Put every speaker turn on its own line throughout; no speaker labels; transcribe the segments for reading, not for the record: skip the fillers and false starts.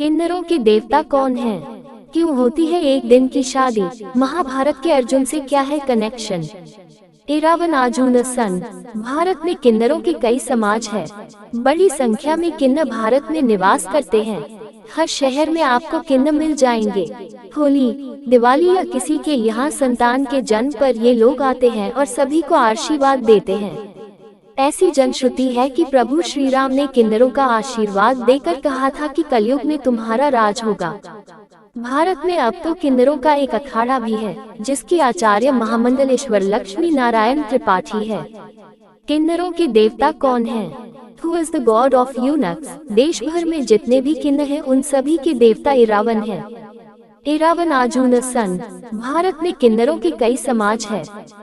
किन्नरों के देवता कौन हैं? क्यों होती है एक दिन की शादी? महाभारत के अर्जुन से क्या है कनेक्शन? इरावन अर्जुन सन। भारत में किन्नरों के कई समाज है। बड़ी संख्या में किन्नर भारत में निवास करते हैं। हर शहर में आपको किन्नर मिल जाएंगे। होली, दिवाली या किसी के यहाँ संतान के जन्म पर ये लोग आते हैं और सभी को आशीर्वाद देते हैं। ऐसी जनश्रुति है कि प्रभु श्री राम ने किन्नरों का आशीर्वाद देकर कहा था कि कलयुग में तुम्हारा राज होगा। भारत में अब तो किन्नरों का एक अखाड़ा भी है, जिसकी आचार्य महामंडलेश्वर लक्ष्मी नारायण त्रिपाठी है। किन्नरों के देवता कौन हैं? Who is the god of eunuchs? देश भर में जितने भी किन्नर हैं उन सभी के देवता इरावन हैं। इरावन अर्जुन सन। भारत में किन्नरों के कई समाज है।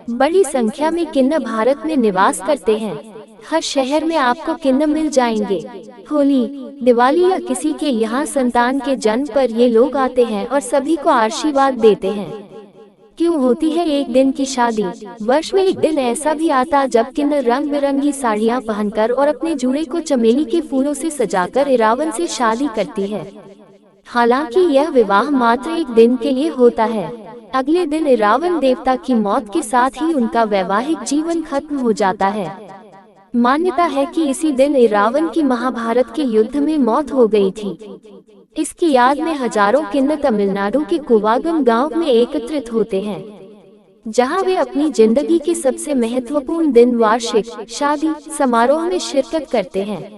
बड़ी संख्या में किन्नर भारत में निवास करते हैं। हर शहर में आपको किन्नर मिल जाएंगे। होली, दिवाली या किसी के यहाँ संतान के जन्म पर ये लोग आते हैं और सभी को आशीर्वाद देते हैं। क्यों होती है एक दिन की शादी? वर्ष में एक दिन ऐसा भी आता जब किन्नर रंग बिरंगी साड़ियाँ पहनकर और अपने जूड़े को चमेली के फूलों से सजाकर इरावन से शादी करती है। हालांकि यह विवाह मात्र एक दिन के लिए होता है। अगले दिन इरावन देवता की मौत के साथ ही उनका वैवाहिक जीवन खत्म हो जाता है। मान्यता है कि इसी दिन इरावन की महाभारत के युद्ध में मौत हो गई थी। इसकी याद में हजारों किन्नर तमिलनाडु के कुवागम गांव में एकत्रित होते हैं, जहां वे अपनी जिंदगी के सबसे महत्वपूर्ण दिन वार्षिक शादी समारोह में शिरकत करते हैं।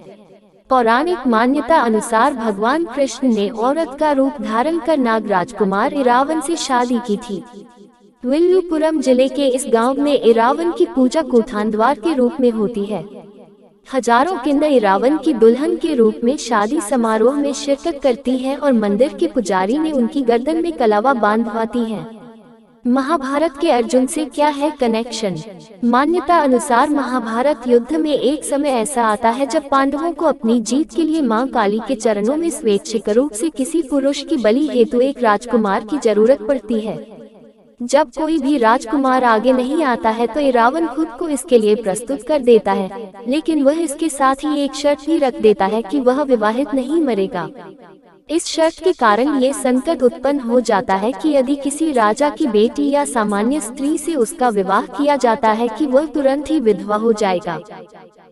पौराणिक मान्यता अनुसार भगवान कृष्ण ने औरत का रूप धारण कर नागराज कुमार इरावन से शादी की थी। विल्लुपुरम जिले के इस गांव में इरावन की पूजा कूठानद्वार के रूप में होती है। हजारों किन्नर इरावन की दुल्हन के रूप में शादी समारोह में शिरकत करती हैं और मंदिर के पुजारी ने उनकी गर्दन में कलावा बांधवाती हैं। महाभारत के अर्जुन से क्या है कनेक्शन? मान्यता अनुसार महाभारत युद्ध में एक समय ऐसा आता है जब पांडवों को अपनी जीत के लिए मां काली के चरणों में स्वैच्छिक रूप से किसी पुरुष की बलि हेतु एक राजकुमार की जरूरत पड़ती है। जब कोई भी राजकुमार आगे नहीं आता है तो इरावन खुद को इसके लिए प्रस्तुत कर देता है, लेकिन वह इसके साथ ही एक शर्त भी रख देता है कि वह विवाहित नहीं मरेगा। इस शर्त के कारण ये संकट उत्पन्न हो जाता है कि यदि किसी राजा की बेटी या सामान्य स्त्री से उसका विवाह किया जाता है कि वह तुरंत ही विधवा हो जाएगा।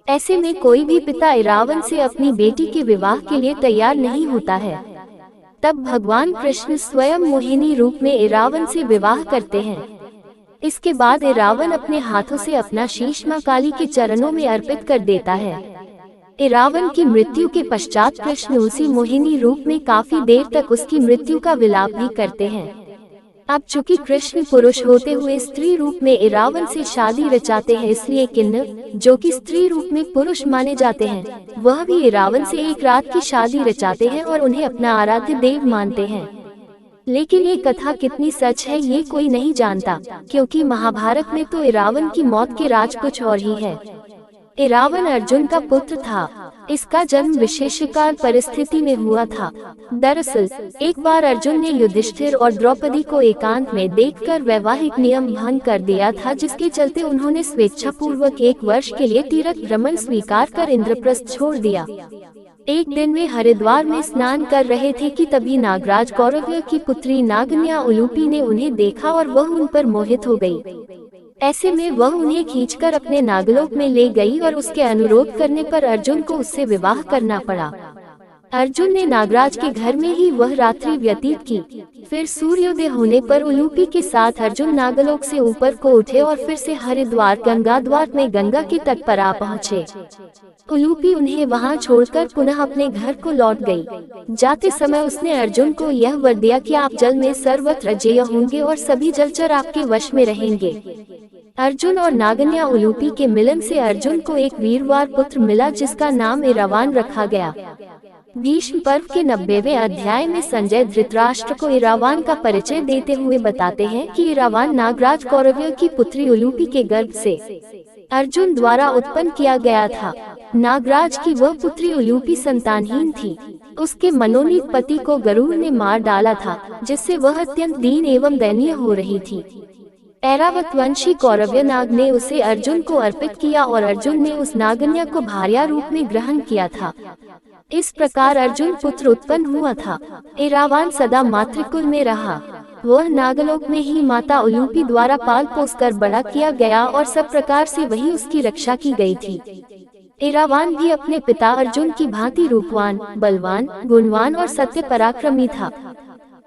ऐसे में कोई भी पिता इरावन से अपनी बेटी के विवाह के लिए तैयार नहीं होता है। तब भगवान कृष्ण स्वयं मोहिनी रूप में इरावन से विवाह करते हैं। इसके बाद इरावन अपने हाथों से अपना शीश मां काली के चरणों में अर्पित कर देता है। इरावन की मृत्यु के पश्चात कृष्ण उसी मोहिनी रूप में काफी देर तक उसकी मृत्यु का विलाप भी करते हैं। अब चूंकि कृष्ण पुरुष होते हुए स्त्री रूप में इरावन से शादी रचाते हैं, इसलिए किन्नर, जो कि स्त्री रूप में पुरुष माने जाते हैं, वह भी इरावन से एक रात की शादी रचाते हैं और उन्हें अपना आराध्य देव मानते हैं। लेकिन ये कथा कितनी सच है ये कोई नहीं जानता, क्योंकि महाभारत में तो इरावन की मौत के राज कुछ और ही है। इरावन अर्जुन का पुत्र था। इसका जन्म विशेषकाल परिस्थिति में हुआ था। दरअसल एक बार अर्जुन ने युधिष्ठिर और द्रौपदी को एकांत में देखकर वैवाहिक नियम भंग कर दिया था, जिसके चलते उन्होंने स्वेच्छापूर्वक 1 वर्ष के लिए तीर्थ भ्रमण स्वीकार कर इंद्रप्रस्थ छोड़ दिया। एक दिन वे हरिद्वार में स्नान कर रहे थे कि तभी नागराज कौरव की पुत्री नागन्या उलूपी ने उन्हें देखा और वह उन पर मोहित हो गई। ऐसे में वह उन्हें खींचकर अपने नागलोक में ले गई और उसके अनुरोध करने पर अर्जुन को उससे विवाह करना पड़ा। अर्जुन ने नागराज के घर में ही वह रात्रि व्यतीत की। फिर सूर्योदय होने पर उलूपी के साथ अर्जुन नागलोक से ऊपर को उठे और फिर से हरिद्वार गंगाद्वार में गंगा के तट पर आ पहुँचे। उलूपी उन्हें वहां छोड़कर पुनः अपने घर को लौट गई। जाते समय उसने अर्जुन को यह वर दिया कि आप जल में सर्वत्र जय होंगे और सभी जलचर आपके वश में रहेंगे। अर्जुन और नागन्या उलूपी के मिलन से अर्जुन को एक वीरवार पुत्र मिला, जिसका नाम इरावान रखा गया। भीष्म पर्व के 90वें अध्याय में संजय धृतराष्ट्र को इरावान का परिचय देते हुए बताते हैं कि इरावान नागराज कौरव की पुत्री उलूपी के गर्भ से अर्जुन द्वारा उत्पन्न किया गया था। नागराज की वह पुत्री उलूपी संतानहीन थी। उसके मनोनीत पति को गरुड़ ने मार डाला था, जिससे वह अत्यंत दीन एवं दयनीय हो रही थी। ऐरावत वंशी कौरव्य नाग ने उसे अर्जुन को अर्पित किया और अर्जुन ने उस नागन्या को भार्या रूप में ग्रहण किया था। इस प्रकार अर्जुन पुत्र उत्पन्न हुआ था। ऐरावान सदा मातृकुल में रहा। वह नागलोक में ही माता उलूपी द्वारा पाल पोस कर बड़ा किया गया और सब प्रकार से वही उसकी रक्षा की गई थी। ऐरावान भी अपने पिता अर्जुन की भांति रूपवान, बलवान, गुणवान और सत्य पराक्रमी था।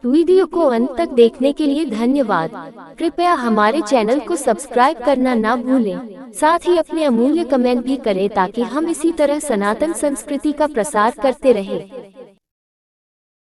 वीडियो को अंत तक देखने के लिए धन्यवाद। कृपया हमारे चैनल को सब्सक्राइब करना ना भूलें। साथ ही अपने अमूल्य कमेंट भी करें ताकि हम इसी तरह सनातन संस्कृति का प्रसार करते रहें।